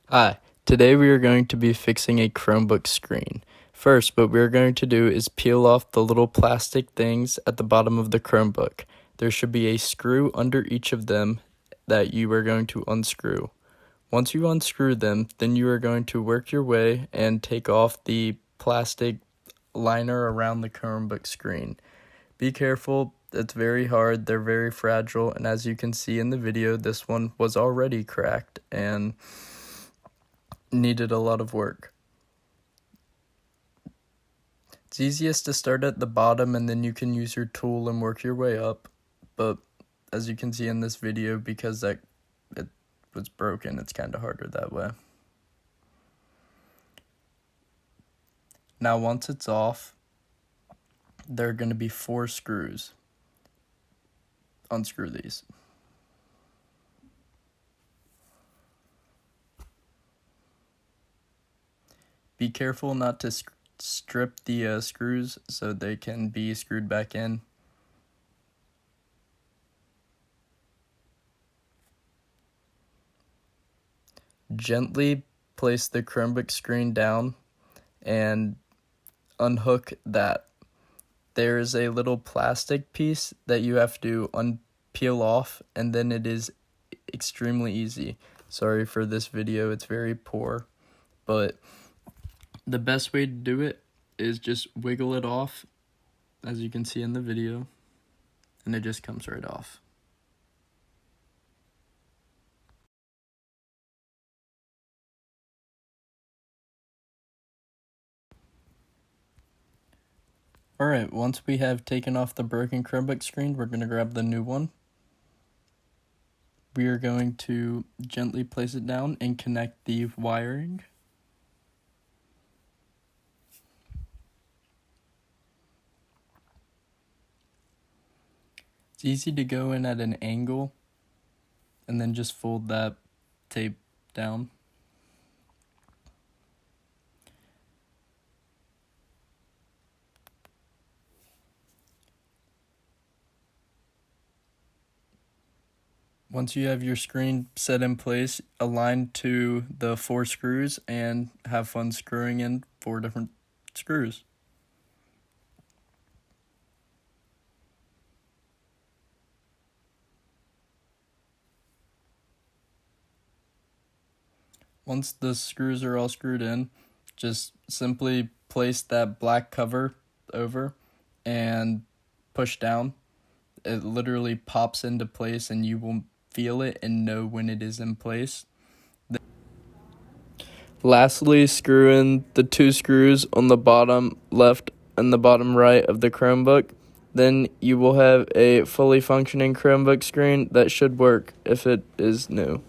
Hi, today we are going to be fixing a Chromebook screen. First, what we are going to do is peel off the little plastic things at the bottom of the Chromebook. There should be a screw under each of them that you are going to unscrew. Once you unscrew them, then you are going to work your way and take off the plastic liner around the Chromebook screen. Be careful, it's very hard, they're very fragile, and as you can see in the video, this one was already cracked and needed a lot of work. It's easiest to start at the bottom and then you can use your tool and work your way up, but as you can see in this video, because it was broken, it's kind of harder that way. Now once it's off, there are going to be 4 screws. Unscrew these. Be careful not to strip the screws so they can be screwed back in. Gently place the Chromebook screen down and unhook that. There's a little plastic piece that you have to peel off, and then it is extremely easy. Sorry for this video, it's very poor, but the best way to do it is just wiggle it off, as you can see in the video, and it just comes right off. Alright, once we have taken off the broken Chromebook screen, we're going to grab the new one. We are going to gently place it down and connect the wiring. It's easy to go in at an angle and then just fold that tape down. Once you have your screen set in place, align to the 4 screws and have fun screwing in 4 different screws. Once the screws are all screwed in, just simply place that black cover over and push down. It literally pops into place and you will feel it and know when it is in place. Lastly, screw in the 2 screws on the bottom left and the bottom right of the Chromebook. Then you will have a fully functioning Chromebook screen that should work if it is new.